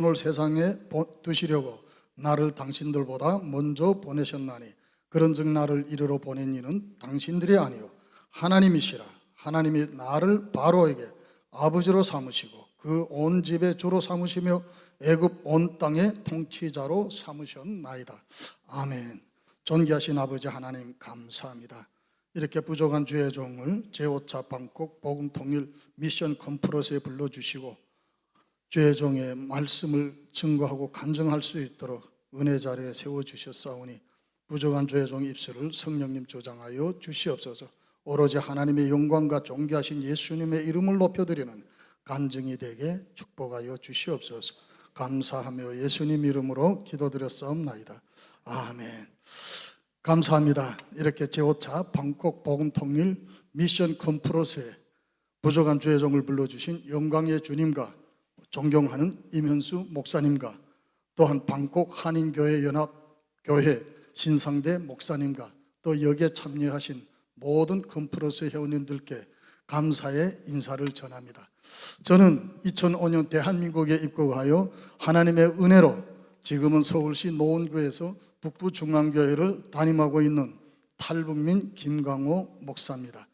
오늘 세상에 두시려고 나를 당신들보다 먼저 보내셨나니 그런즉 나를 이르러 보낸 이는 당신들이 아니요 하나님이시라. 하나님이 나를 바로에게 아버지로 삼으시고 그 온 집의 주로 삼으시며 애굽 온 땅의 통치자로 삼으셨나이다. 아멘. 존귀하신 아버지 하나님 감사합니다. 이렇게 부족한 주의 종을 제5차 방콕 복음통일 미션 컨퍼런스에 불러주시고 주의 종의 말씀을 증거하고 간증할 수 있도록 은혜 자리에 세워주셨사오니 부족한 주의 종의 입술을 성령님 조장하여 주시옵소서. 오로지 하나님의 영광과 존귀하신 예수님의 이름을 높여드리는 간증이 되게 축복하여 주시옵소서. 감사하며 예수님 이름으로 기도드렸사옵나이다. 아멘. 감사합니다. 이렇게 제5차 방콕 복음통일 미션 컨퍼런스에 부족한 주의 종을 불러주신 영광의 주님과 존경하는 임현수 목사님과 또한 방콕 한인교회 연합교회 신상대 목사님과 또 여기에 참여하신 모든 컨퍼런스 회원님들께 감사의 인사를 전합니다. 저는 2005년 대한민국에 입국하여 하나님의 은혜로 지금은 서울시 노원구에서 북부중앙교회를 담임하고 있는 탈북민 김강호 목사입니다.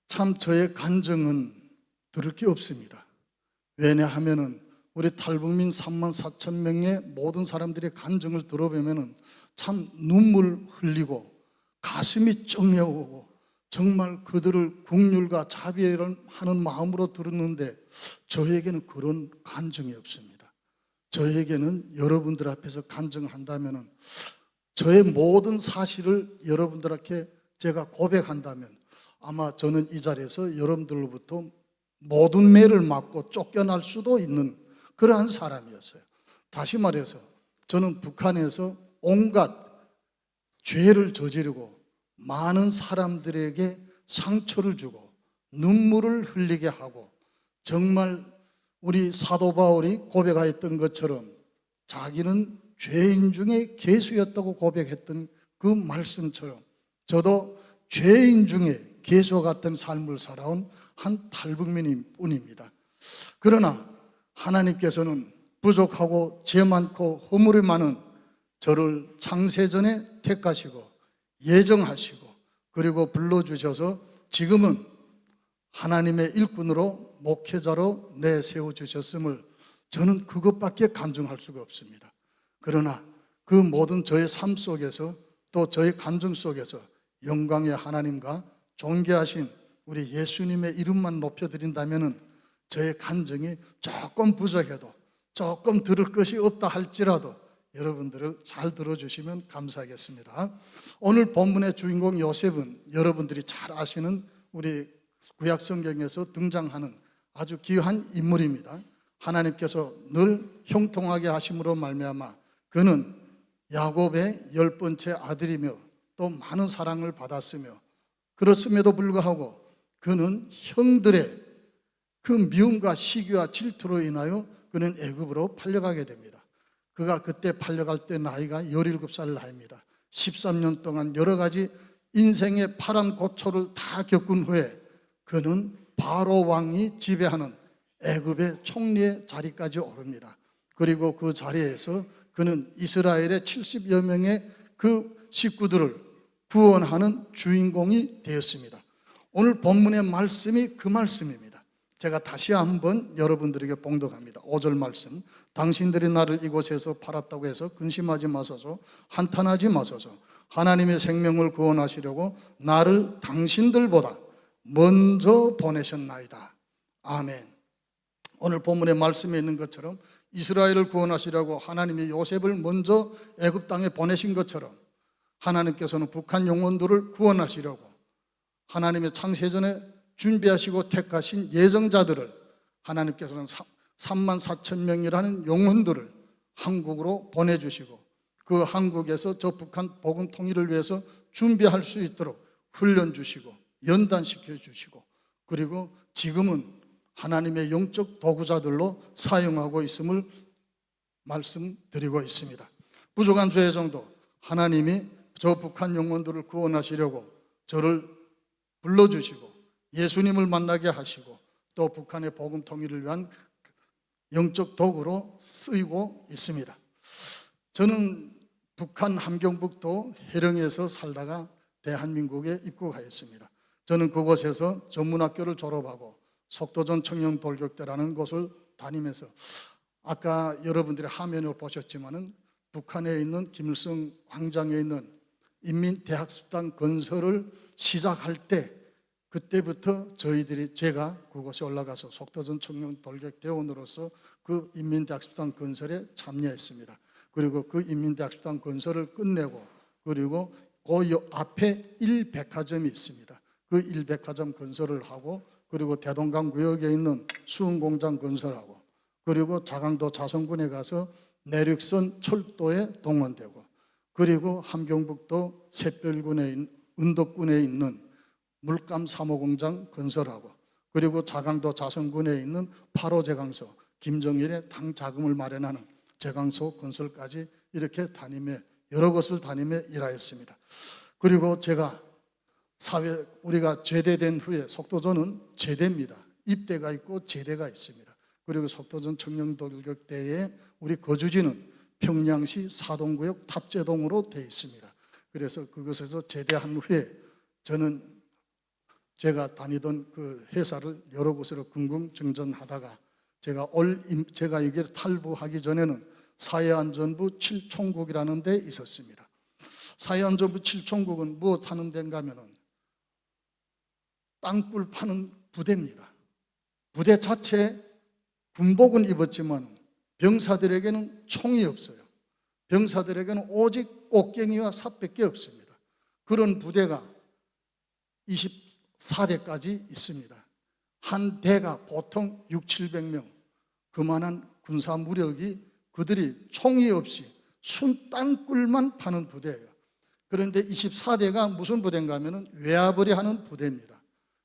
참 저의 간증은 들을 게 없습니다. 왜냐하면 우리 탈북민 3만 4천 명의 모든 사람들의 간증을 들어보면 참 눈물 흘리고 가슴이 찡해오고 정말 그들을 국률과 자비를 하는 마음으로 들었는데 저에게는 그런 간증이 없습니다. 저에게는 여러분들 앞에서 간증한다면 저의 모든 사실을 여러분들에게 제가 고백한다면 아마 저는 이 자리에서 여러분들로부터 모든 매를 맞고 쫓겨날 수도 있는 그러한 사람이었어요. 다시 말해서 저는 북한에서 온갖 죄를 저지르고 많은 사람들에게 상처를 주고 눈물을 흘리게 하고 정말 우리 사도 바울이 고백하였던 것처럼 자기는 죄인 중에 괴수였다고 고백했던 그 말씀처럼 저도 죄인 중에 괴수 같은 삶을 살아온 한 탈북민일 뿐입니다. 그러나 하나님께서는 부족하고 죄 많고 허물이 많은 저를 창세전에 택하시고 예정하시고 그리고 불러주셔서 지금은 하나님의 일꾼으로 목회자로 내세워주셨음을 저는 그것밖에 간증할 수가 없습니다. 그러나 그 모든 저의 삶 속에서 또 저의 간증 속에서 영광의 하나님과 존귀하신 우리 예수님의 이름만 높여드린다면 저의 간증이 조금 부족해도 조금 들을 것이 없다 할지라도 여러분들을 잘 들어주시면 감사하겠습니다. 오늘 본문의 주인공 요셉은 여러분들이 잘 아시는 우리 구약성경에서 등장하는 아주 귀한 인물입니다. 하나님께서 늘 형통하게 하심으로 말미암아 그는 야곱의 10번째 아들이며 또 많은 사랑을 받았으며 그렇음에도 불구하고 그는 형들의 그 미움과 시기와 질투로 인하여 그는 애굽으로 팔려가게 됩니다. 그가 그때 팔려갈 때 나이가 17살 나이입니다. 13년 동안 여러 가지 인생의 파랑고초를 다 겪은 후에 그는 바로 왕이 지배하는 애굽의 총리의 자리까지 오릅니다. 그리고 그 자리에서 그는 이스라엘의 70여 명의 그 식구들을 구원하는 주인공이 되었습니다. 오늘 본문의 말씀이 그 말씀입니다. 제가 다시 한번 여러분들에게 봉독합니다. 5절 말씀. 당신들이 나를 이곳에서 팔았다고 해서 근심하지 마소서, 한탄하지 마소서. 하나님의 생명을 구원하시려고 나를 당신들보다 먼저 보내셨나이다. 아멘. 오늘 본문의 말씀에 있는 것처럼 이스라엘을 구원하시려고 하나님이 요셉을 먼저 애굽 땅에 보내신 것처럼 하나님께서는 북한 영혼들을 구원하시려고 하나님의 창세전에 준비하시고 택하신 예정자들을 하나님께서는 3만 4천 명이라는 영혼들을 한국으로 보내주시고 그 한국에서 저 북한 복음 통일을 위해서 준비할 수 있도록 훈련 주시고 연단시켜 주시고 그리고 지금은 하나님의 영적 도구자들로 사용하고 있음을 말씀드리고 있습니다. 부족한 죄의 정도 하나님이 저 북한 영혼들을 구원하시려고 저를 불러주시고 예수님을 만나게 하시고 또 북한의 복음 통일을 위한 영적 도구로 쓰이고 있습니다. 저는 북한 함경북도 해령에서 살다가 대한민국에 입국하였습니다. 저는 그곳에서 전문학교를 졸업하고 속도전 청년돌격대라는 곳을 다니면서 아까 여러분들이 화면을 보셨지만은 북한에 있는 김일성 광장에 있는 인민대학습당 건설을 시작할 때 그때부터 제가 그곳에 올라가서 속도전 청년돌격대원으로서 그 인민대학습당 건설에 참여했습니다. 그리고 그 인민대학습당 건설을 끝내고 그리고 그 앞에 1백화점이 있습니다. 그 1백화점 건설을 하고 그리고 대동강 구역에 있는 수은공장 건설하고 그리고 자강도 자성군에 가서 내륙선 철도에 동원되고 그리고 함경북도 샛별군에 은덕군에 있는 물감 사모공장 건설하고 그리고 자강도 자성군에 있는 8호 제강소 김정일의 당 자금을 마련하는 제강소 건설까지 이렇게 여러 곳을 다니며 일하였습니다. 그리고 제가 우리가 제대된 후에 속도전은 제대입니다. 입대가 있고 제대가 있습니다. 그리고 속도전 청년돌격대의 우리 거주지는 평양시 사동구역 탑재동으로 되어 있습니다. 그래서 그것에서 제대한 후에 저는 제가 다니던 그 회사를 여러 곳으로 긍긍정전하다가 제가 여기를 탈북하기 전에는 사회안전부 7총국이라는 데 있었습니다. 사회안전부 7총국은 무엇 하는 데인가 하면은 땅굴 파는 부대입니다. 부대 자체에 군복은 입었지만 병사들에게는 총이 없어요. 병사들에게는 오직 꽃갱이와 삽밖에 없습니다. 그런 부대가 24대까지 있습니다. 한 대가 보통 600~700명, 그만한 군사 무력이 그들이 총이 없이 순 땅굴만 파는 부대예요. 그런데 24대가 무슨 부대인가 하면 외화벌이 하는 부대입니다.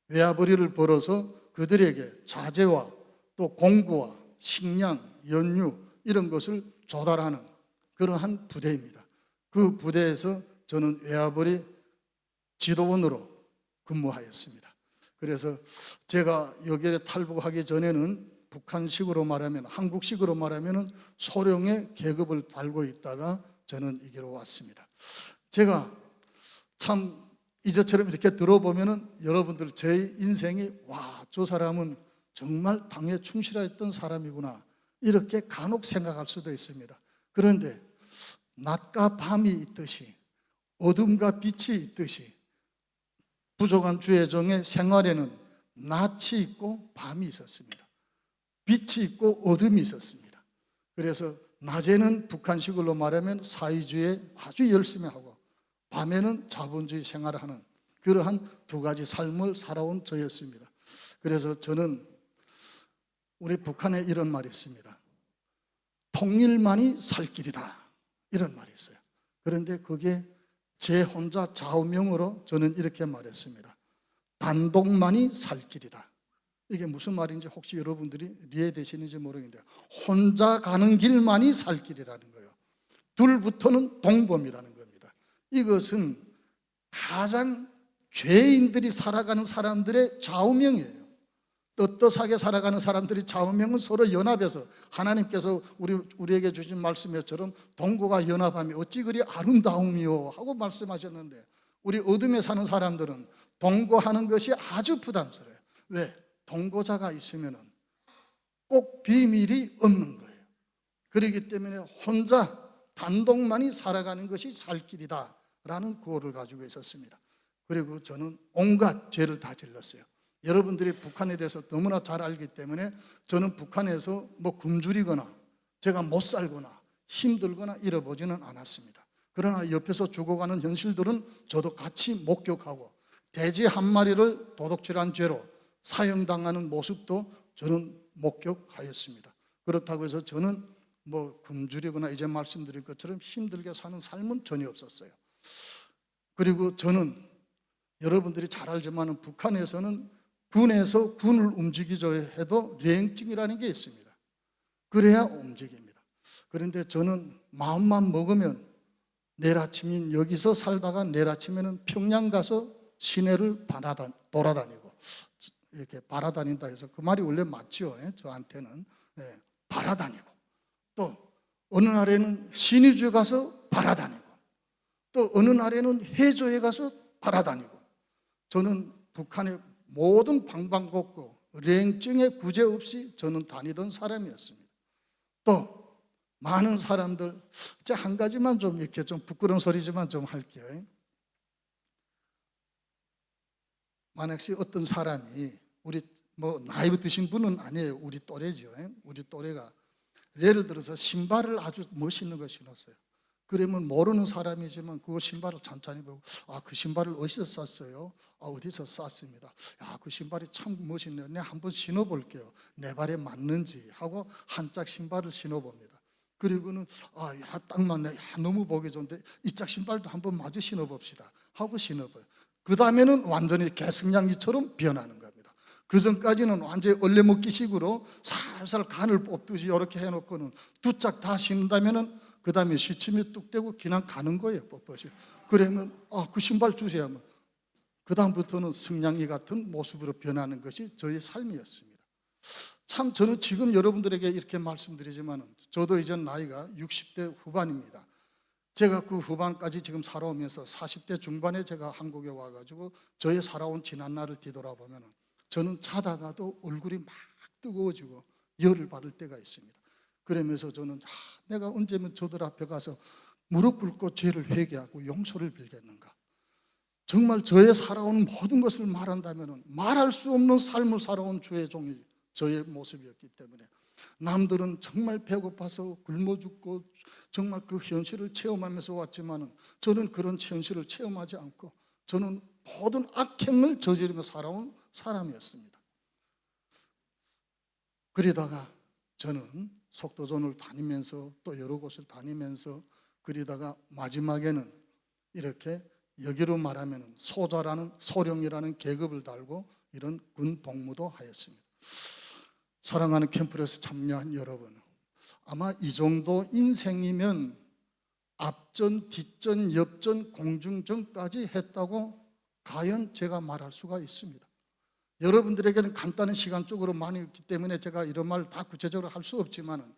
외화벌이를 벌어서 그들에게 자재와 또 공구와 식량, 연유 이런 것을 조달하는 그러한 부대입니다. 그 부대에서 저는 외화벌이 지도원으로 근무하였습니다. 그래서 제가 여기에 탈북하기 전에는 북한식으로 말하면 한국식으로 말하면 소령의 계급을 달고 있다가 저는 이기로 왔습니다. 제가 참 이제처럼 이렇게 들어보면은 여러분들 제 인생이 저 사람은 정말 당에 충실했던 사람이구나 이렇게 간혹 생각할 수도 있습니다. 그런데 낮과 밤이 있듯이 어둠과 빛이 있듯이 부족한 주혜정의 생활에는 낮이 있고 밤이 있었습니다. 빛이 있고 어둠이 있었습니다. 그래서 낮에는 북한식으로 말하면 사회주의에 아주 열심히 하고 밤에는 자본주의 생활을 하는 그러한 두 가지 삶을 살아온 저였습니다. 그래서 저는 우리 북한에 이런 말이 있습니다. 통일만이 살 길이다 이런 말이 있어요. 그런데 그게 제 혼자 좌우명으로 저는 이렇게 말했습니다. 단독만이 살 길이다. 이게 무슨 말인지 혹시 여러분들이 이해되시는지 모르겠는데 혼자 가는 길만이 살 길이라는 거예요. 둘부터는 동범이라는 겁니다. 이것은 가장 죄인들이 살아가는 사람들의 좌우명이에요. 떳떳하게 살아가는 사람들이 좌우명은 서로 연합해서 하나님께서 우리에게 주신 말씀처럼 동거가 연합하며 어찌 그리 아름다움이요 하고 말씀하셨는데 우리 어둠에 사는 사람들은 동거하는 것이 아주 부담스러워요. 왜? 동거자가 있으면 꼭 비밀이 없는 거예요. 그렇기 때문에 혼자 단독만이 살아가는 것이 살 길이다 라는 구호를 가지고 있었습니다. 그리고 저는 온갖 죄를 다 질렀어요. 여러분들이 북한에 대해서 너무나 잘 알기 때문에 저는 북한에서 굶주리거나 제가 못 살거나 힘들거나 이러보지는 않았습니다. 그러나 옆에서 죽어가는 현실들은 저도 같이 목격하고 돼지 한 마리를 도둑질한 죄로 사형당하는 모습도 저는 목격하였습니다. 그렇다고 해서 저는 굶주리거나 이제 말씀드릴 것처럼 힘들게 사는 삶은 전혀 없었어요. 그리고 저는 여러분들이 잘 알지만 북한에서는 군에서 군을 움직이려 해도 여행증이라는 게 있습니다. 그래야 움직입니다. 그런데 저는 마음만 먹으면 내일 아침인 여기서 살다가 내일 아침에는 평양 가서 시내를 돌아다니고 이렇게 바라다닌다 해서 그 말이 원래 맞죠. 저한테는 발아다니고, 또 어느 날에는 신의주에 가서 발아다니고, 또 어느 날에는 해조에 가서 발아다니고, 저는 북한의 모든 방방곡곡 랭증의 구제 없이 저는 다니던 사람이었습니다. 또 많은 사람들, 자, 한 가지만 좀 이렇게 좀 부끄러운 소리지만 좀 할게요. 만약에 어떤 사람이, 우리 뭐 나이 드신 분은 아니에요. 우리 또래죠. 우리 또래가 예를 들어서 신발을 아주 멋있는 거 신었어요. 그러면 모르는 사람이지만 그 신발을 천천히 보고, 아, 그 신발을 어디서 샀어요? 아, 어디서 샀습니다. 야, 그 신발이 참 멋있네요. 내가 한번 신어볼게요. 내 발에 맞는지 하고 한 짝 신발을 신어봅니다. 그리고는 아, 야, 딱 맞네. 야, 너무 보기 좋은데 이 짝 신발도 한번 마저 신어봅시다 하고 신어봐요. 그 다음에는 완전히 개승냥이처럼 변하는 겁니다. 그 전까지는 완전히 얼레먹기식으로 살살 간을 뽑듯이 이렇게 해놓고는 두 짝 다 신는다면은 그 다음에 시침이 뚝 떼고 그냥 가는 거예요, 뻣뻣이. 그러면 아, 그 신발 주세요 하면 그 다음부터는 승냥이 같은 모습으로 변하는 것이 저의 삶이었습니다. 참 저는 지금 여러분들에게 이렇게 말씀드리지만 저도 이제 나이가 60대 후반입니다. 제가 그 후반까지 지금 살아오면서 40대 중반에 제가 한국에 와가지고 저의 살아온 지난 날을 뒤돌아보면 저는 자다가도 얼굴이 막 뜨거워지고 열을 받을 때가 있습니다. 그러면서 저는 내가 언제면 저들 앞에 가서 무릎 꿇고 죄를 회개하고 용서를 빌겠는가. 정말 저의 살아온 모든 것을 말한다면 말할 수 없는 삶을 살아온 주의 종이 저의 모습이었기 때문에 남들은 정말 배고파서 굶어 죽고 정말 그 현실을 체험하면서 왔지만 저는 그런 현실을 체험하지 않고 저는 모든 악행을 저지르며 살아온 사람이었습니다. 그러다가 저는 속도존을 다니면서 또 여러 곳을 다니면서 그러다가 마지막에는 이렇게 여기로 말하면 소자라는 소령이라는 계급을 달고 이런 군 복무도 하였습니다. 사랑하는 캠프에서 참여한 여러분, 아마 이 정도 인생이면 앞전, 뒷전, 옆전, 공중전까지 했다고 과연 제가 말할 수가 있습니다. 여러분들에게는 간단한 시간적으로 많이 있기 때문에 제가 이런 말을 다 구체적으로 할 수 없지만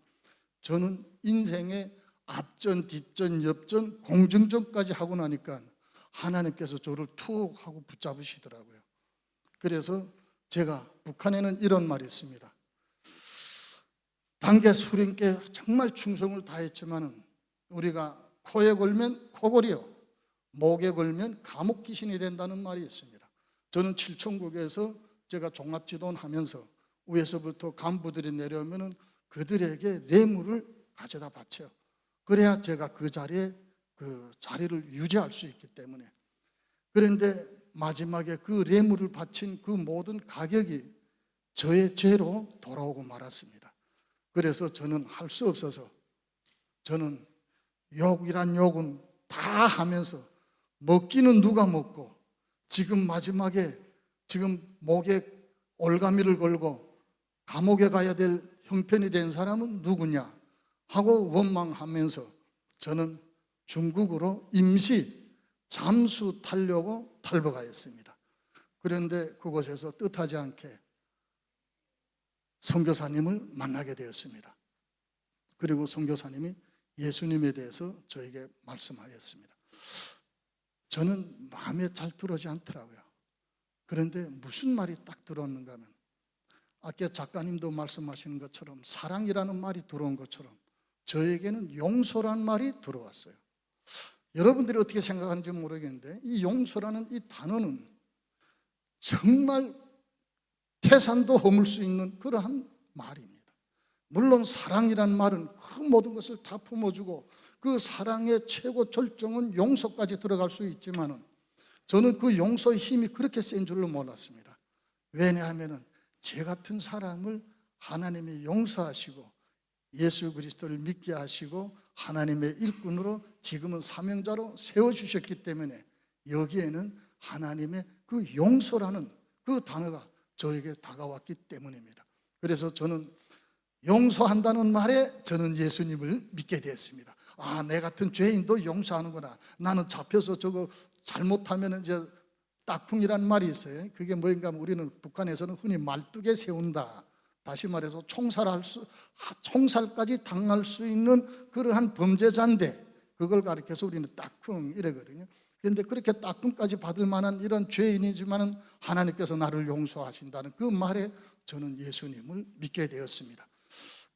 저는 인생의 앞전, 뒷전, 옆전, 공중전까지 하고 나니까 하나님께서 저를 툭 하고 붙잡으시더라고요. 그래서 제가 북한에는 이런 말이 있습니다. 단계 수령께 정말 충성을 다했지만 우리가 코에 걸면 코골이요, 목에 걸면 감옥 귀신이 된다는 말이 있습니다. 저는 칠천국에서 제가 종합지도원 하면서 위에서부터 간부들이 내려오면 그들에게 뇌물을 가져다 바쳐요. 그래야 제가 그 자리를 유지할 수 있기 때문에. 그런데 마지막에 그 뇌물을 바친 그 모든 가격이 저의 죄로 돌아오고 말았습니다. 그래서 저는 할 수 없어서 저는 욕이란 욕은 다 하면서 먹기는 누가 먹고 지금 마지막에 지금 목에 올가미를 걸고 감옥에 가야 될 형편이 된 사람은 누구냐 하고 원망하면서 저는 중국으로 임시 잠수 타려고 탈북하였습니다. 그런데 그곳에서 뜻하지 않게 선교사님을 만나게 되었습니다. 그리고 선교사님이 예수님에 대해서 저에게 말씀하였습니다. 저는 마음에 잘 들어오지 않더라고요. 그런데 무슨 말이 딱 들어왔는가 하면 아까 작가님도 말씀하시는 것처럼 사랑이라는 말이 들어온 것처럼 저에게는 용서라는 말이 들어왔어요. 여러분들이 어떻게 생각하는지 모르겠는데 이 용서라는 이 단어는 정말 태산도 허물 수 있는 그러한 말입니다. 물론 사랑이라는 말은 그 모든 것을 다 품어주고 그 사랑의 최고 절정은 용서까지 들어갈 수 있지만 저는 그 용서의 힘이 그렇게 센 줄로 몰랐습니다. 왜냐하면 제 같은 사람을 하나님이 용서하시고 예수 그리스도를 믿게 하시고 하나님의 일꾼으로 지금은 사명자로 세워주셨기 때문에 여기에는 하나님의 그 용서라는 그 단어가 저에게 다가왔기 때문입니다. 그래서 저는 용서한다는 말에 저는 예수님을 믿게 되었습니다. 아, 내 같은 죄인도 용서하는구나. 나는 잡혀서 저거 잘못하면 이제 딱풍이라는 말이 있어요. 그게 뭐인가 하면 우리는 북한에서는 흔히 말뚝에 세운다. 다시 말해서 총살까지 당할 수 있는 그러한 범죄자인데 그걸 가리켜서 우리는 따끔 이러거든요. 그런데 그렇게 따끔까지 받을 만한 이런 죄인이지만은 하나님께서 나를 용서하신다는 그 말에 저는 예수님을 믿게 되었습니다.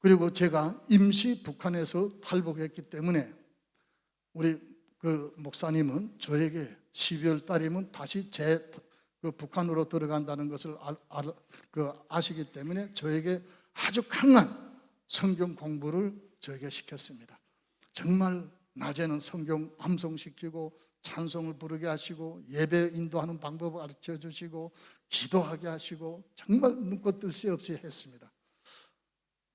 그리고 제가 임시 북한에서 탈북했기 때문에 우리 그 목사님은 저에게 12월 달이면 다시 그 북한으로 들어간다는 것을 아시기 때문에 저에게 아주 강한 성경 공부를 저에게 시켰습니다. 정말 낮에는 성경 암송시키고 찬송을 부르게 하시고 예배 인도하는 방법을 가르쳐 주시고 기도하게 하시고 정말 눈꽃 뜰 새 없이 했습니다.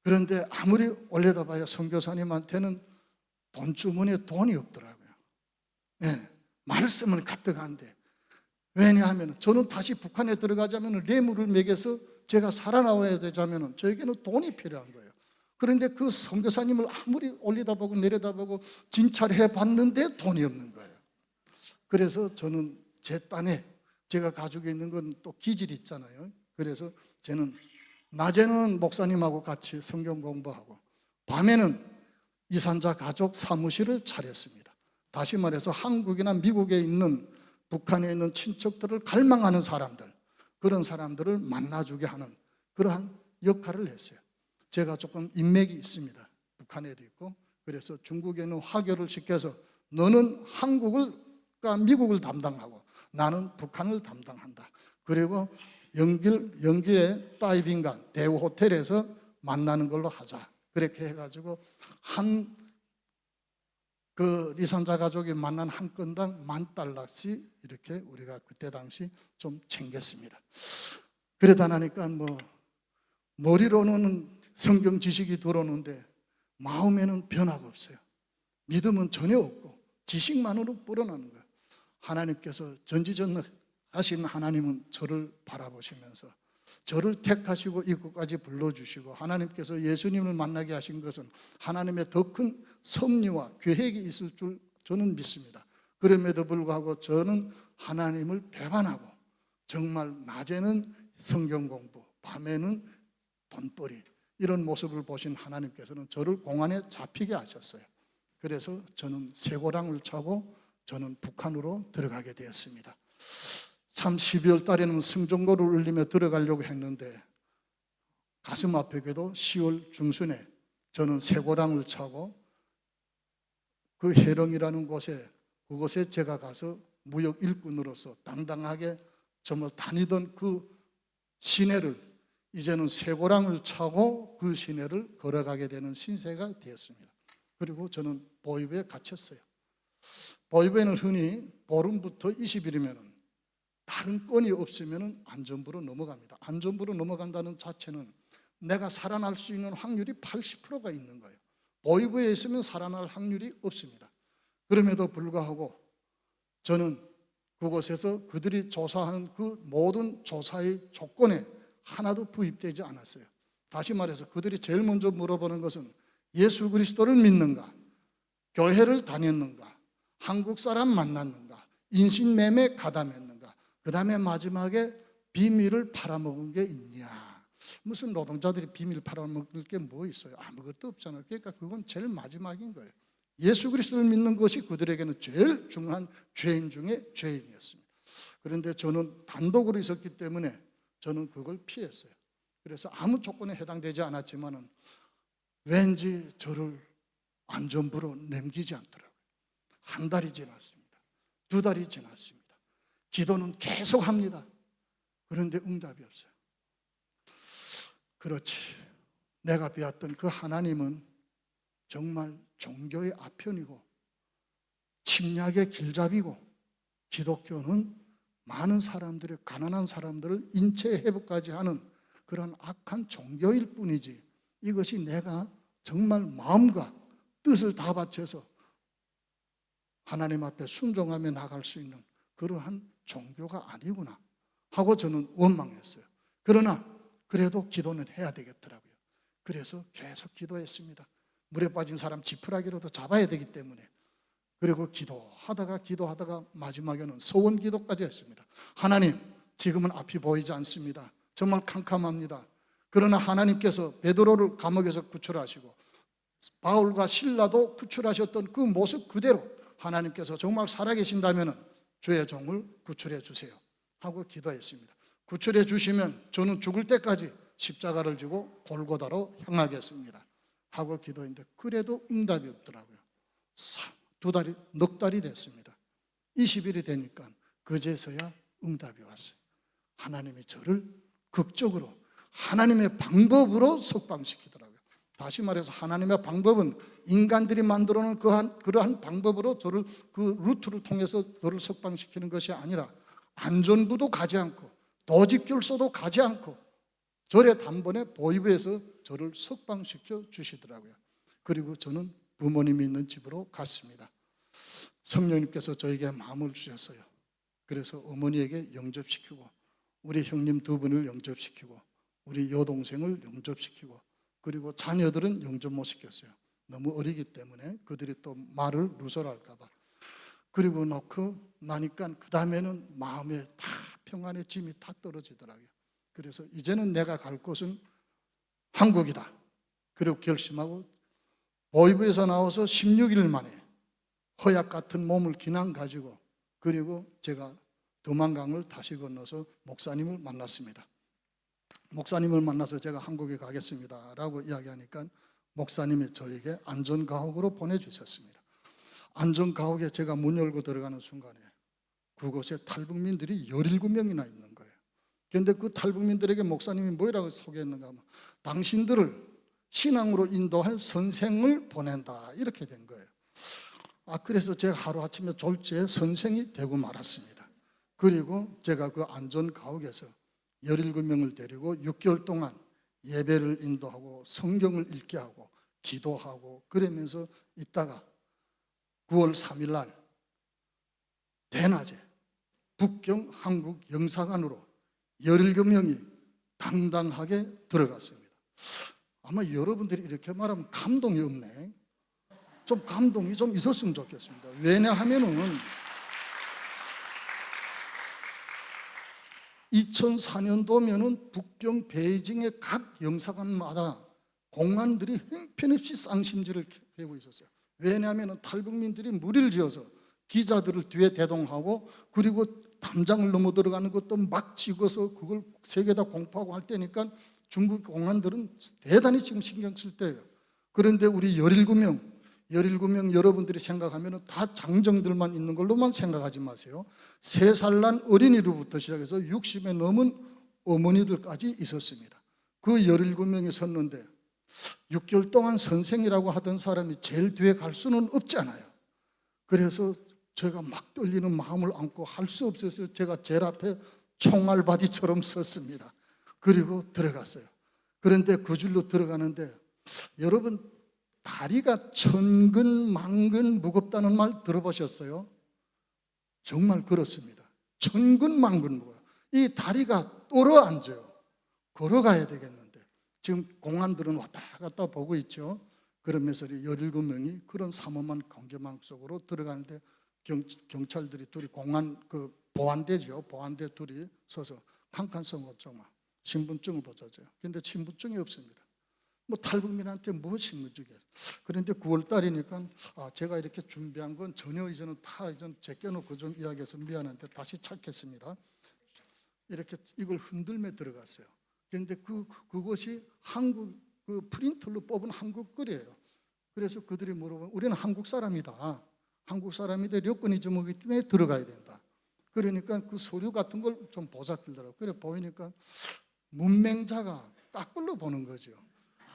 그런데 아무리 올려다봐야 선교사님한테는 돈주머니에 돈이 없더라고요. 네, 말씀을 가득한데 왜냐하면 저는 다시 북한에 들어가자면 뇌물을 매겨서 제가 살아나와야 되자면 저에게는 돈이 필요한 거예요. 그런데 그 선교사님을 아무리 올리다보고 내려다보고 진찰해 봤는데 돈이 없는 거예요. 그래서 저는 제 딴에 제가 가지고 있는 건 또 기질이 있잖아요. 그래서 저는 낮에는 목사님하고 같이 성경 공부하고 밤에는 이산자 가족 사무실을 차렸습니다. 다시 말해서 한국이나 미국에 있는 북한에 있는 친척들을 갈망하는 사람들, 그런 사람들을 만나주게 하는 그러한 역할을 했어요. 제가 조금 인맥이 있습니다. 북한에도 있고. 그래서 중국에는 화교를 시켜서 너는 한국과 미국을 담당하고 나는 북한을 담당한다. 그리고 연길의 다이빙간 대우 호텔에서 만나는 걸로 하자. 그렇게 해가지고 그 리산자 가족이 만난 한 건당 $10,000씩 이렇게 우리가 그때 당시 좀 챙겼습니다. 그러다 나니까 머리로는 성경 지식이 들어오는데 마음에는 변화가 없어요. 믿음은 전혀 없고 지식만으로 불어나는 거예요. 하나님께서 전지전능하신 하나님은 저를 바라보시면서 저를 택하시고 이곳까지 불러주시고 하나님께서 예수님을 만나게 하신 것은 하나님의 더 큰 섭리와 계획이 있을 줄 저는 믿습니다. 그럼에도 불구하고 저는 하나님을 배반하고 정말 낮에는 성경 공부, 밤에는 돈벌이 이런 모습을 보신 하나님께서는 저를 공안에 잡히게 하셨어요. 그래서 저는 쇠고랑을 차고 저는 북한으로 들어가게 되었습니다. 참 12월 달에는 승전고를 울리며 들어가려고 했는데 가슴 아프게도 10월 중순에 저는 쇠고랑을 차고 그 해령이라는 그곳에 제가 가서 무역 일꾼으로서 당당하게 정말 다니던 그 시내를 이제는 쇠고랑을 차고 그 시내를 걸어가게 되는 신세가 되었습니다. 그리고 저는 보위부에 갇혔어요. 보위부에는 흔히 보름부터 20일이면 다른 건이 없으면 안전부로 넘어갑니다. 안전부로 넘어간다는 자체는 내가 살아날 수 있는 확률이 80%가 있는 거예요. 보위부에 있으면 살아날 확률이 없습니다. 그럼에도 불구하고 저는 그곳에서 그들이 조사하는 그 모든 조사의 조건에 하나도 부입되지 않았어요. 다시 말해서 그들이 제일 먼저 물어보는 것은 예수 그리스도를 믿는가? 교회를 다녔는가? 한국 사람 만났는가? 인신매매 가담했는가? 그 다음에 마지막에 비밀을 팔아먹은 게 있냐? 무슨 노동자들이 비밀 팔아먹을 게 뭐 있어요? 아무것도 없잖아요. 그러니까 그건 제일 마지막인 거예요. 예수 그리스도를 믿는 것이 그들에게는 제일 중요한 죄인 중에 죄인이었습니다. 그런데 저는 단독으로 있었기 때문에 저는 그걸 피했어요. 그래서 아무 조건에 해당되지 않았지만은 왠지 저를 안전부로 넘기지 않더라고요. 한 달이 지났습니다. 2달이 지났습니다. 기도는 계속 합니다. 그런데 응답이 없어요. 그렇지. 내가 배웠던 그 하나님은 정말 종교의 아편이고 침략의 길잡이고 기독교는 많은 사람들의 가난한 사람들을 인체 회복까지 하는 그런 악한 종교일 뿐이지 이것이 내가 정말 마음과 뜻을 다 바쳐서 하나님 앞에 순종하며 나갈 수 있는 그러한 종교가 아니구나 하고 저는 원망했어요. 그러나 그래도 기도는 해야 되겠더라고요. 그래서 계속 기도했습니다. 물에 빠진 사람 지푸라기로도 잡아야 되기 때문에. 그리고 기도하다가 마지막에는 소원 기도까지 했습니다. 하나님, 지금은 앞이 보이지 않습니다. 정말 캄캄합니다. 그러나 하나님께서 베드로를 감옥에서 구출하시고 바울과 실라도 구출하셨던 그 모습 그대로 하나님께서 정말 살아계신다면 주의 종을 구출해 주세요 하고 기도했습니다. 구출해 주시면 저는 죽을 때까지 십자가를 지고 골고다로 향하겠습니다 하고 기도했는데 그래도 응답이 없더라고요. 넉 달이 됐습니다. 20일이 되니까 그제서야 응답이 왔어요. 하나님이 저를 극적으로 하나님의 방법으로 석방시키더라고요. 다시 말해서 하나님의 방법은 인간들이 만들어 놓은 그러한 방법으로 저를 그 루트를 통해서 저를 석방시키는 것이 아니라 안전부도 가지 않고 도집결소도 가지 않고 절에 단번에 보이부에서 저를 석방시켜 주시더라고요. 그리고 저는 부모님이 있는 집으로 갔습니다. 성령님께서 저에게 마음을 주셨어요. 그래서 어머니에게 영접시키고 우리 형님 두 분을 영접시키고 우리 여동생을 영접시키고 그리고 자녀들은 영접 못 시켰어요. 너무 어리기 때문에 그들이 또 말을 누설할까 봐. 그리고 놓고 나니까 그 다음에는 마음에 다 평안의 짐이 다 떨어지더라고요. 그래서 이제는 내가 갈 곳은 한국이다. 그리고 결심하고 보이부에서 나와서 16일 만에 허약 같은 몸을 기난 가지고 그리고 제가 두만강을 다시 건너서 목사님을 만났습니다. 목사님을 만나서 제가 한국에 가겠습니다 라고 이야기하니까 목사님이 저에게 안전가옥으로 보내주셨습니다. 안전가옥에 제가 문 열고 들어가는 순간에 그곳에 탈북민들이 17명이나 있는 거예요. 그런데 그 탈북민들에게 목사님이 뭐라고 소개했는가 하면 당신들을 신앙으로 인도할 선생을 보낸다 이렇게 된 거예요. 그래서 제가 하루아침에 졸지에 선생이 되고 말았습니다. 그리고 제가 그 안전가옥에서 17명을 데리고 6개월 동안 예배를 인도하고 성경을 읽게 하고 기도하고 그러면서 있다가 9월 3일 날 대낮에 북경 한국 영사관으로 17명이 당당하게 들어갔습니다. 아마 여러분들이 이렇게 말하면 감동이 없네. 좀 감동이 좀 있었으면 좋겠습니다. 왜냐하면은 2004년도면은 북경 베이징의 각 영사관마다 공안들이 형편없이 쌍심지를 캐고 있었어요. 왜냐하면 탈북민들이 무리를 지어서 기자들을 뒤에 대동하고 그리고 담장을 넘어 들어가는 것도 막 찍어서 그걸 세계에다 공포하고 할 때니까 중국 공안들은 대단히 지금 신경 쓸 때예요. 그런데 우리 17명 여러분들이 생각하면 다 장정들만 있는 걸로만 생각하지 마세요. 3살 난 어린이로부터 시작해서 60에 넘은 어머니들까지 있었습니다. 그 17명이 섰는데 6개월 동안 선생이라고 하던 사람이 제일 뒤에 갈 수는 없잖아요. 그래서 제가 막 떨리는 마음을 안고 할 수 없어서 제가 제일 앞에 총알바디처럼 섰습니다. 그리고 들어갔어요. 그런데 그 줄로 들어가는데 여러분 다리가 천근만근 무겁다는 말 들어보셨어요? 정말 그렇습니다. 천근만근 무거워요. 이 다리가 떨어앉아요. 걸어가야 되겠는데 지금 공안들은 왔다 갔다 보고 있죠. 그러면서 17명이 그런 삼엄한 관계망 속으로 들어가는데 경찰들이 둘이 공안 그 보안대죠. 보안대 둘이 서서 칸칸 써봤죠. 신분증을 보자죠. 그런데 신분증이 없습니다. 뭐 탈북민한테 뭐 신분증이에요. 그런데 9월 달이니까 제가 이렇게 준비한 건 전혀 이제는 다 제껴놓고 좀 이야기해서 미안한데 다시 찾겠습니다. 이렇게 이걸 흔들며 들어갔어요. 그런데 그것이 한국 그 프린터로 뽑은 한국 글이에요. 그래서 그들이 물어보면 우리는 한국 사람이다. 한국 사람인데 여권이 좀 오기 때문에 들어가야 된다. 그러니까 그 서류 같은 걸 좀 보자길더라고요. 그래 보이니까 문맹자가 딱글로 보는 거죠.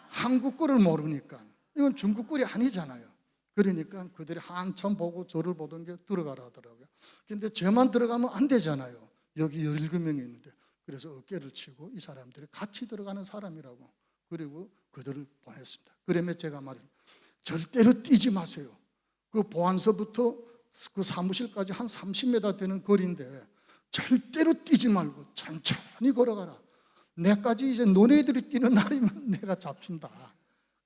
한국 글을 모르니까 이건 중국 글이 아니잖아요. 그러니까 그들이 한참 보고 저를 보던 게 들어가라 하더라고요. 그런데 저만 들어가면 안 되잖아요. 여기 17명이 있는데. 그래서 어깨를 치고 이 사람들이 같이 들어가는 사람이라고 그리고 그들을 보냈습니다. 그러면 제가 말합니다. 절대로 뛰지 마세요. 그 보안소부터 그 사무실까지 한 30m 되는 거리인데 절대로 뛰지 말고 천천히 걸어가라. 내까지 이제 너네들이 뛰는 날이면 내가 잡힌다.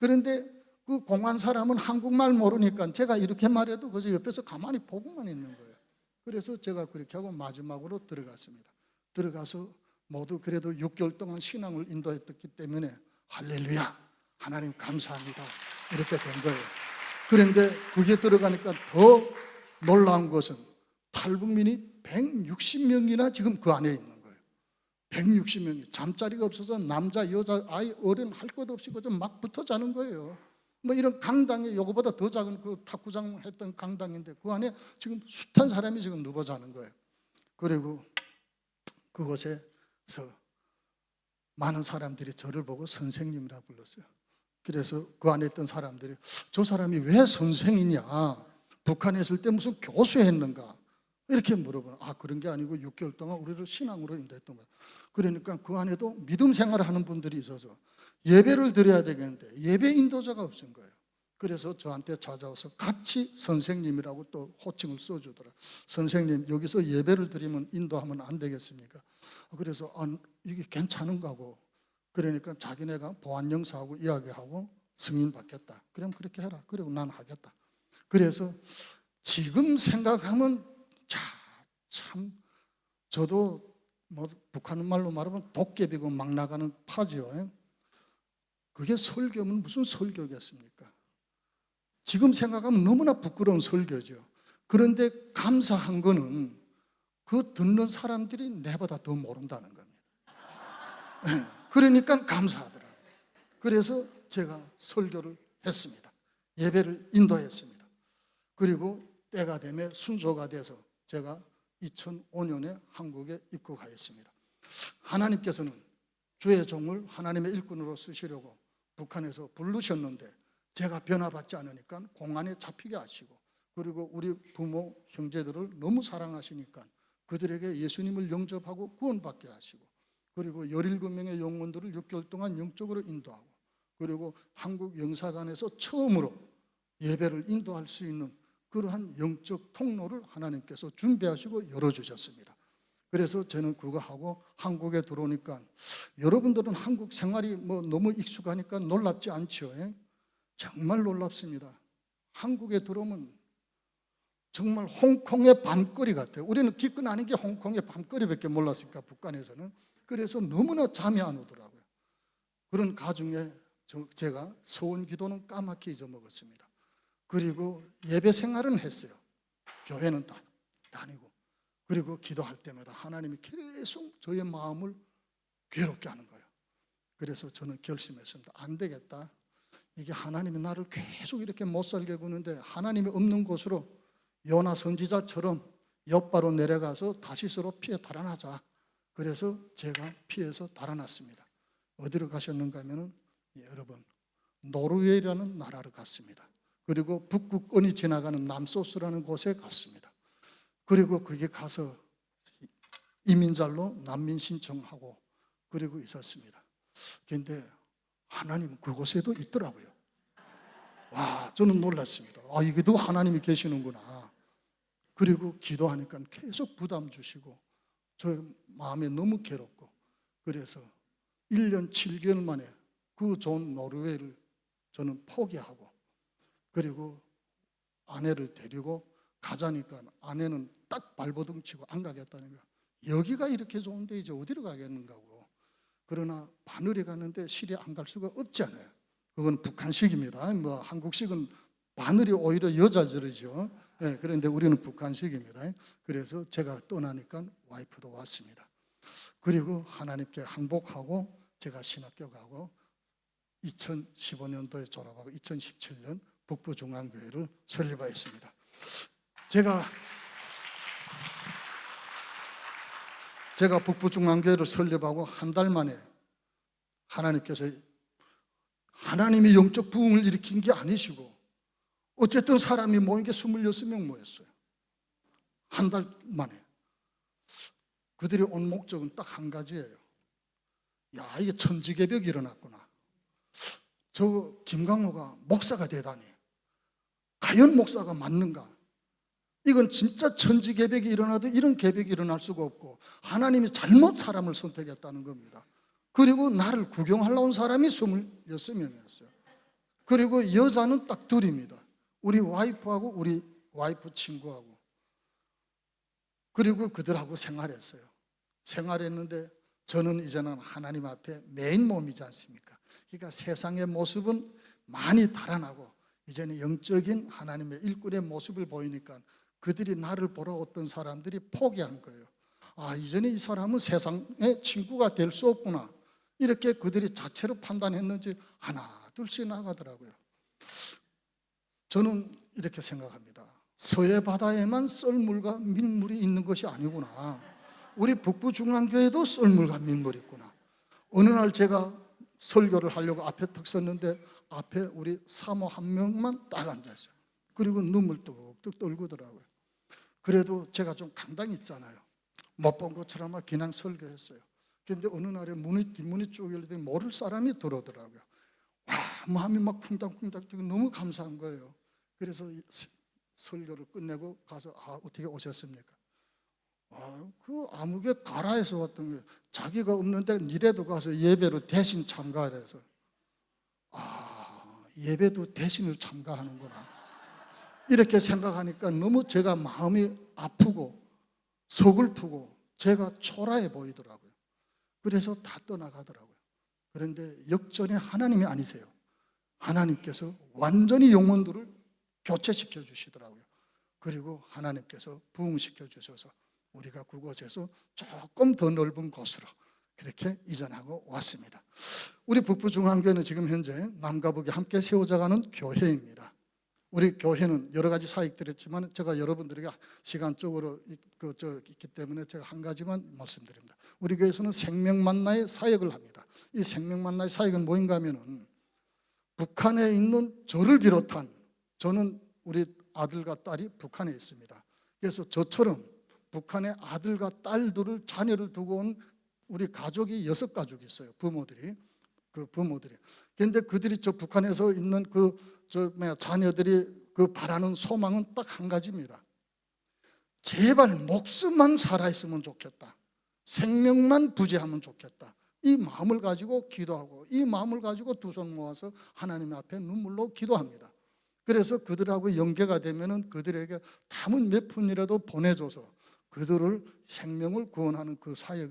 그런데 그 공안 사람은 한국말 모르니까 제가 이렇게 말해도 그저 옆에서 가만히 보고만 있는 거예요. 그래서 제가 그렇게 하고 마지막으로 들어갔습니다. 들어가서 모두 그래도 6개월 동안 신앙을 인도했기 때문에 할렐루야, 하나님 감사합니다, 이렇게 된 거예요. 그런데 그게 들어가니까 더 놀라운 것은 탈북민이 160명이나 지금 그 안에 있는 거예요. 160명이 잠자리가 없어서 남자, 여자, 아이, 어른 할 것 없이 그저 막 붙어 자는 거예요. 뭐 이런 강당에 요거보다 더 작은 그 탁구장 했던 강당인데 그 안에 지금 숱한 사람이 지금 누워 자는 거예요. 그리고 그곳에서 많은 사람들이 저를 보고 선생님이라 불렀어요. 그래서 그 안에 있던 사람들이 저 사람이 왜 선생이냐, 북한에 있을 때 무슨 교수했는가 이렇게 물어보는. 그런 게 아니고 6개월 동안 우리를 신앙으로 인도했던 거예요. 그러니까 그 안에도 믿음 생활을 하는 분들이 있어서 예배를 드려야 되겠는데 예배 인도자가 없은 거예요. 그래서 저한테 찾아와서 같이 선생님이라고 또 호칭을 써주더라. 선생님, 여기서 예배를 드리면 인도하면 안 되겠습니까? 그래서 이게 괜찮은가고, 그러니까 자기네가 보안영사하고 이야기하고 승인 받겠다. 그럼 그렇게 해라. 그리고 난 하겠다. 그래서 지금 생각하면 참 저도 뭐 북한 말로 말하면 도깨비고 막 나가는 파지요. 그게 설교면 무슨 설교겠습니까? 지금 생각하면 너무나 부끄러운 설교죠. 그런데 감사한 거는 그 듣는 사람들이 내보다 더 모른다는 겁니다. 그러니까 감사하더라고요. 그래서 제가 설교를 했습니다. 예배를 인도했습니다. 그리고 때가 되면 순서가 돼서 제가 2005년에 한국에 입국하였습니다. 하나님께서는 주의 종을 하나님의 일꾼으로 쓰시려고 북한에서 부르셨는데 제가 변화받지 않으니까 공안에 잡히게 하시고, 그리고 우리 부모, 형제들을 너무 사랑하시니까 그들에게 예수님을 영접하고 구원받게 하시고, 그리고 17명의 영혼들을 6개월 동안 영적으로 인도하고, 그리고 한국 영사관에서 처음으로 예배를 인도할 수 있는 그러한 영적 통로를 하나님께서 준비하시고 열어주셨습니다. 그래서 저는 그거 하고 한국에 들어오니까, 여러분들은 한국 생활이 뭐 너무 익숙하니까 놀랍지 않죠? 정말 놀랍습니다. 한국에 들어오면 정말 홍콩의 밤거리 같아요. 우리는 기껏 아는 게 홍콩의 밤거리밖에 몰랐으니까 북한에서는. 그래서 너무나 잠이 안 오더라고요. 그런 가중에 제가 서원 기도는 까맣게 잊어먹었습니다. 그리고 예배 생활은 했어요. 교회는 다니고. 그리고 기도할 때마다 하나님이 계속 저의 마음을 괴롭게 하는 거예요. 그래서 저는 결심했습니다. 안 되겠다. 이게 하나님이 나를 계속 이렇게 못 살게 구는데 하나님이 없는 곳으로 요나 선지자처럼 옆바로 내려가서 다시스로 피해 달아나자. 그래서 제가 피해서 달아났습니다. 어디로 가셨는가 하면 여러분, 노르웨이라는 나라로 갔습니다. 그리고 북극권이 지나가는 남소스라는 곳에 갔습니다. 그리고 거기 가서 이민자로 난민 신청하고 그리고 있었습니다. 그런데 하나님은 그곳에도 있더라고요. 와, 저는 놀랐습니다. 이게도 하나님이 계시는구나. 그리고 기도하니까 계속 부담 주시고 저 마음에 너무 괴롭고, 그래서 1년 7개월 만에 그 좋은 노르웨이를 저는 포기하고, 그리고 아내를 데리고 가자니까 아내는 딱 발버둥 치고 안 가겠다는 거야. 여기가 이렇게 좋은데 이제 어디로 가겠는가 하고. 그러나 바늘에 가는데 실에 안 갈 수가 없잖아요. 그건 북한식입니다. 뭐 한국식은 바늘이 오히려 여자절이죠. 네, 그런데 우리는 북한식입니다. 그래서 제가 떠나니까 와이프도 왔습니다. 그리고 하나님께 항복하고 제가 신학교 가고 2015년도에 졸업하고 2017년 북부중앙교회를 설립하였습니다. 제가 북부중앙교회를 설립하고 한 달 만에 하나님께서, 하나님이 영적 부흥을 일으킨 게 아니시고 어쨌든 사람이 모인 게 26명 모였어요. 한 달 만에. 그들이 온 목적은 딱 한 가지예요. 야, 이게 천지개벽이 일어났구나. 저 김강호가 목사가 되다니. 과연 목사가 맞는가? 이건 진짜 천지개벽이 일어나도 이런 개벽이 일어날 수가 없고 하나님이 잘못 사람을 선택했다는 겁니다. 그리고 나를 구경하러 온 사람이 26명이었어요. 그리고 여자는 딱 둘입니다. 우리 와이프하고 우리 와이프 친구하고. 그리고 그들하고 생활했어요. 생활했는데 저는 이제는 하나님 앞에 메인 몸이지 않습니까? 그러니까 세상의 모습은 많이 달아나고 이제는 영적인 하나님의 일꾼의 모습을 보이니까 그들이 나를 보러 어떤 사람들이 포기한 거예요. 아, 이제는 이 사람은 세상의 친구가 될 수 없구나. 이렇게 그들이 자체로 판단했는지 하나 둘씩 나가더라고요. 저는 이렇게 생각합니다. 서해 바다에만 썰물과 밀물이 있는 것이 아니구나. 우리 북부중앙교회도 썰물과 밀물이 있구나. 어느 날 제가 설교를 하려고 앞에 턱 섰는데 앞에 우리 사모 한 명만 딱 앉아있어요. 그리고 눈물 뚝뚝 떨구더라고요. 그래도 제가 좀 감당이 있잖아요. 못 본 것처럼 막 그냥 설교했어요. 그런데 어느 날에 문이 뒷문이 쪼개더니 모를 사람이 들어오더라고요. 와, 마음이 막 쿵당쿵당 뛰고 너무 감사한 거예요. 그래서 설교를 끝내고 가서 어떻게 오셨습니까? 그 아무개 가라에서 왔던 거예요. 자기가 없는데 니래도 가서 예배로 대신 참가를 해서 예배도 대신을 참가하는구나. 이렇게 생각하니까 너무 제가 마음이 아프고 서글프고 제가 초라해 보이더라고요. 그래서 다 떠나가더라고요. 그런데 역전의 하나님이 아니세요. 하나님께서 완전히 영혼들을 교체시켜 주시더라고요. 그리고 하나님께서 부흥시켜 주셔서 우리가 그곳에서 조금 더 넓은 곳으로 그렇게 이전하고 왔습니다. 우리 북부중앙교회는 지금 현재 남과 북이 함께 세워져가는 교회입니다. 우리 교회는 여러 가지 사역들이 있지만 제가 여러분들에게 시간적으로 있기 때문에 제가 한 가지만 말씀드립니다. 우리 교회에서는 생명만나의 사역을 합니다. 이 생명만나의 사역은 뭐인가 하면은 북한에 있는 저를 비롯한, 저는 우리 아들과 딸이 북한에 있습니다. 그래서 저처럼 북한의 아들과 딸들을 자녀를 두고 온 우리 가족이 6가족이 있어요. 부모들이. 그런데 그들이 저 북한에서 있는 자녀들이 바라는 소망은 딱 한 가지입니다. 제발 목숨만 살아있으면 좋겠다. 생명만 부재하면 좋겠다. 이 마음을 가지고 기도하고 이 마음을 가지고 두 손 모아서 하나님 앞에 눈물로 기도합니다. 그래서 그들하고 연계가 되면은 그들에게 담은 몇 푼이라도 보내줘서 그들을 생명을 구원하는 그 사역,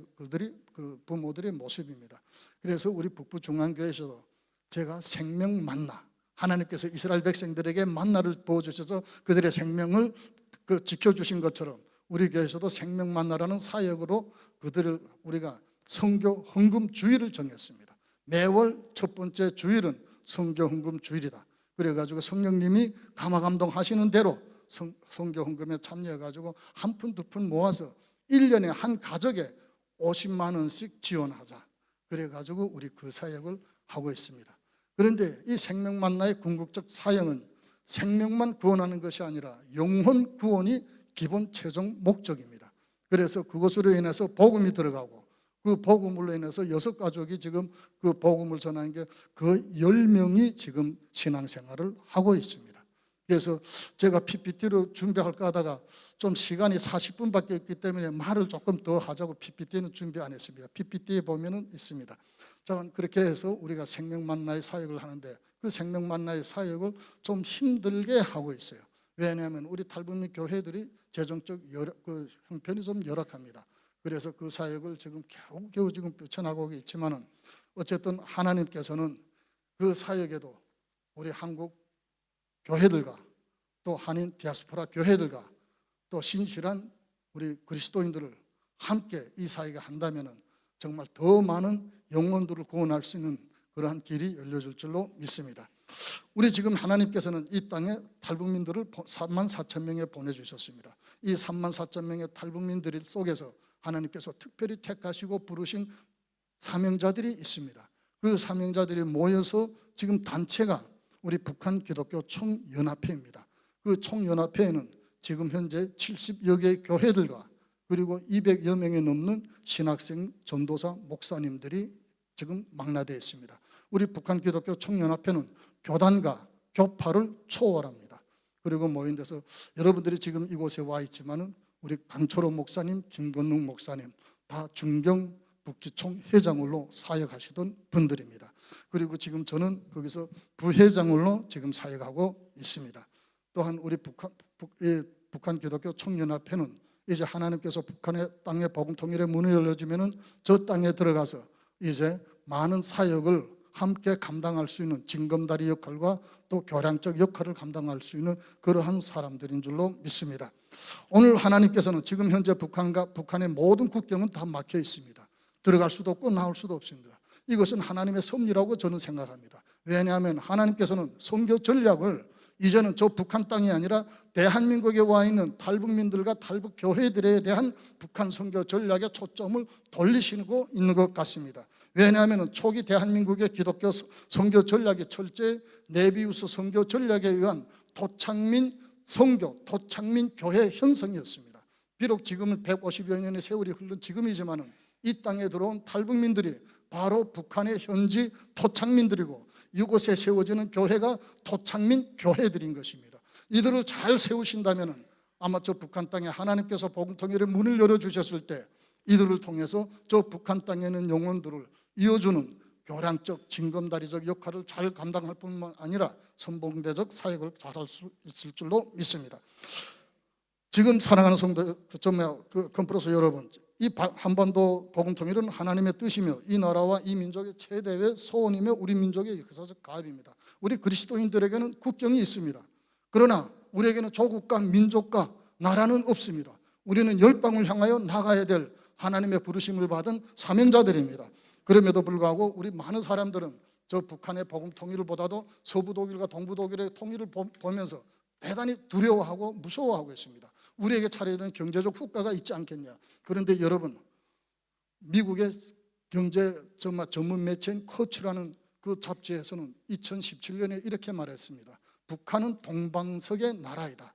그 부모들의 모습입니다. 그래서 우리 북부중앙교회에서도 제가 생명 만나, 하나님께서 이스라엘 백성들에게 만나를 부어주셔서 그들의 생명을 지켜주신 것처럼 우리 교회에서도 생명 만나라는 사역으로 그들을 우리가 선교 헌금 주일을 정했습니다. 매월 첫 번째 주일은 선교 헌금 주일이다. 그래가지고 성령님이 감화감동 하시는 대로 선교 헌금에 참여해가지고 한 푼 두 푼 모아서 1년에 한 가족에 50만 원씩 지원하자. 그래가지고 우리 그 사역을 하고 있습니다. 그런데 이 생명 만나의 궁극적 사역은 생명만 구원하는 것이 아니라 영혼 구원이 기본 최종 목적입니다. 그래서 그것으로 인해서 복음이 들어가고 그 복음으로 인해서 6가족이 지금 그 복음을 전하는 게 그 10명이 지금 신앙생활을 하고 있습니다. 그래서 제가 PPT로 준비할까 하다가 좀 시간이 40분밖에 없기 때문에 말을 조금 더 하자고 PPT는 준비 안 했습니다. PPT에 보면은 있습니다. 자, 그렇게 해서 우리가 생명 만나의 사역을 하는데 그 생명 만나의 사역을 좀 힘들게 하고 있어요. 왜냐하면 우리 탈북민 교회들이 재정적 형편이 좀 열악합니다. 그래서 그 사역을 지금 겨우겨우 지금 펼쳐나가고 있지만은 어쨌든 하나님께서는 그 사역에도 우리 한국 교회들과 또 한인 디아스포라 교회들과 또 신실한 우리 그리스도인들을 함께 이 사역을 한다면은 정말 더 많은 영혼들을 구원할 수 있는 그러한 길이 열려질 줄로 믿습니다. 우리 지금 하나님께서는 이 땅에 탈북민들을 3만 4천 명에 보내주셨습니다. 이 3만 4천 명의 탈북민들 속에서 하나님께서 특별히 택하시고 부르신 사명자들이 있습니다. 그 사명자들이 모여서 지금 단체가 우리 북한 기독교 총연합회입니다. 그 총연합회에는 지금 현재 70여 개의 교회들과 그리고 200여 명이 넘는 신학생, 전도사, 목사님들이 지금 망라되어 있습니다. 우리 북한 기독교 총연합회는 교단과 교파를 초월합니다. 그리고 모인 데서 여러분들이 지금 이곳에 와 있지만은 우리 강초로 목사님, 김건웅 목사님 다 중경 북기총 회장으로 사역하시던 분들입니다. 그리고 지금 저는 거기서 부회장으로 지금 사역하고 있습니다. 또한 우리 북한 기독교 총연합회는 이제 하나님께서 북한의 땅의 복음 통일의 문을 열어주면은 저 땅에 들어가서 이제 많은 사역을 함께 감당할 수 있는 징검다리 역할과 또 교량적 역할을 감당할 수 있는 그러한 사람들인 줄로 믿습니다. 오늘 하나님께서는 지금 현재 북한의 모든 국경은 다 막혀 있습니다. 들어갈 수도 없고 나올 수도 없습니다. 이것은 하나님의 섭리라고 저는 생각합니다. 왜냐하면 하나님께서는 선교 전략을 이제는 저 북한 땅이 아니라 대한민국에 와 있는 탈북민들과 탈북 교회들에 대한 북한 선교 전략에 초점을 돌리시고 있는 것 같습니다. 왜냐하면 초기 대한민국의 기독교 선교 전략이 철저히 네비우스 선교 전략에 의한 토착민 선교, 토착민 교회 형성이었습니다. 비록 지금은 150여 년의 세월이 흐른 지금이지만 이 땅에 들어온 탈북민들이 바로 북한의 현지 토착민들이고 이곳에 세워지는 교회가 토착민 교회들인 것입니다. 이들을 잘 세우신다면 아마 저 북한 땅에 하나님께서 복음 통일의 문을 열어주셨을 때 이들을 통해서 저 북한 땅에 있는 영혼들을 이어주는 교량적 징검다리적 역할을 잘 감당할 뿐만 아니라 선봉대적 사역을 잘할 수 있을 줄로 믿습니다. 지금 사랑하는 성도 컨퍼런스 여러분, 이 한반도 복음 통일은 하나님의 뜻이며 이 나라와 이 민족의 최대의 소원이며 우리 민족의 역사적 가업입니다. 우리 그리스도인들에게는 국경이 있습니다. 그러나 우리에게는 조국과 민족과 나라는 없습니다. 우리는 열방을 향하여 나가야 될 하나님의 부르심을 받은 사명자들입니다. 그럼에도 불구하고 우리 많은 사람들은 저 북한의 복음 통일을 보다도 서부 독일과 동부 독일의 통일을 보면서 대단히 두려워하고 무서워하고 있습니다. 우리에게 차례는 경제적 후과가 있지 않겠냐. 그런데 여러분, 미국의 경제 전문 매체인 커츠라는 그 잡지에서는 2017년에 이렇게 말했습니다. 북한은 동방석의 나라이다.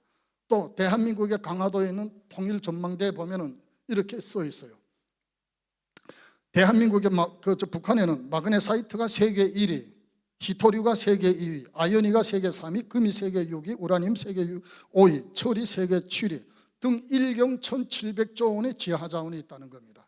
또 대한민국의 강화도에 있는 통일 전망대에 보면은 이렇게 써 있어요. 대한민국의 북한에는 마그네사이트가 세계 1위, 히토류가 세계 2위, 아연이가 세계 3위, 금이 세계 6위, 우라늄 세계 5위, 철이 세계 7위 등 1경 1700조 원의 지하자원이 있다는 겁니다.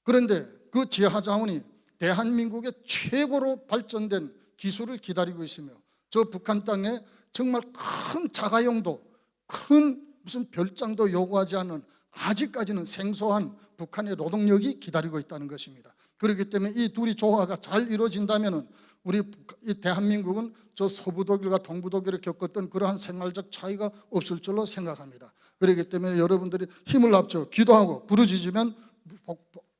그런데 그 지하자원이 대한민국의 최고로 발전된 기술을 기다리고 있으며 저 북한 땅에 정말 큰 자가용도, 큰 무슨 별장도 요구하지 않는 아직까지는 생소한 북한의 노동력이 기다리고 있다는 것입니다. 그렇기 때문에 이 둘이 조화가 잘 이루어진다면 우리 이 대한민국은 저 서부 독일과 동부 독일을 겪었던 그러한 생활적 차이가 없을 줄로 생각합니다. 그렇기 때문에 여러분들이 힘을 합쳐 기도하고 부르짖으면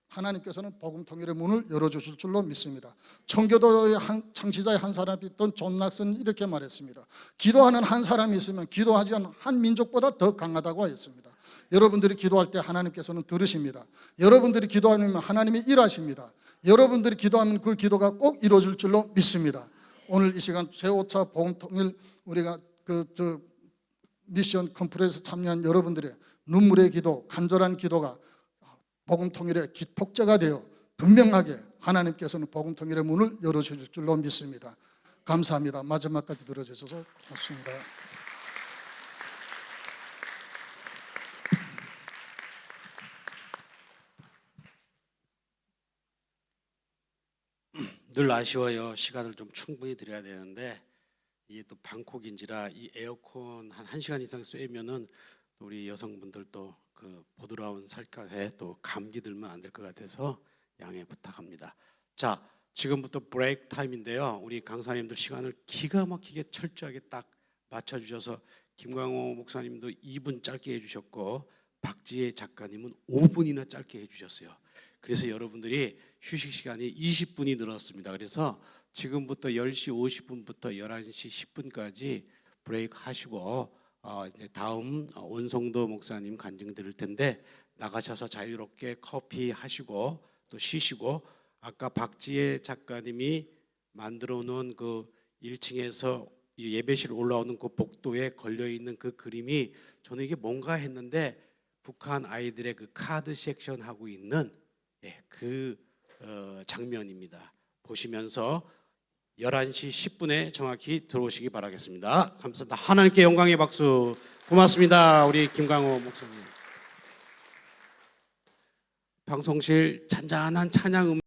하나님께서는 복음 통일의 문을 열어주실 줄로 믿습니다. 청교도의 창시자의 한 사람이 있던 존 락슨은 이렇게 말했습니다. 기도하는 한 사람이 있으면 기도하지 않은 한 민족보다 더 강하다고 했습니다. 여러분들이 기도할 때 하나님께서는 들으십니다. 여러분들이 기도하면 하나님이 일하십니다. 여러분들이 기도하면 그 기도가 꼭 이루어질 줄로 믿습니다. 오늘 이 시간 제5차 복음 통일 우리가 미션 컨퍼런스 참여한 여러분들의 눈물의 기도, 간절한 기도가 복음 통일의 기폭제가 되어 분명하게 하나님께서는 복음 통일의 문을 열어주실 줄로 믿습니다. 감사합니다. 마지막까지 들어주셔서 고맙습니다. 늘 아쉬워요. 시간을 좀 충분히 드려야 되는데 이게 또 방콕인지라 이 에어컨 한 1시간 이상 쐬면은 우리 여성분들도 그 보드라운 살갗에 또 감기 들면 안 될 것 같아서 양해 부탁합니다. 자, 지금부터 브레이크 타임인데요. 우리 강사님들 시간을 기가 막히게 철저하게 딱 맞춰주셔서 김광호 목사님도 2분 짧게 해주셨고 박지혜 작가님은 5분이나 짧게 해주셨어요. 그래서 여러분들이 휴식 시간이 20분이 늘었습니다. 그래서 지금부터 10시 50분부터 11시 10분까지 브레이크 하시고 이제 다음 원성도 목사님 간증 드릴 텐데 나가셔서 자유롭게 커피 하시고 또 쉬시고 아까 박지혜 작가님이 만들어 놓은 그 1층에서 예배실 올라오는 그 복도에 걸려 있는 그 그림이 저는 이게 뭔가 했는데 북한 아이들의 그 카드 섹션 하고 있는 그 장면입니다. 보시면서 11시 10분에 정확히 들어오시기 바라겠습니다. 감사합니다. 하나님께 영광의 박수. 고맙습니다. 우리 김광호 목사님. 방송실 잔잔한 찬양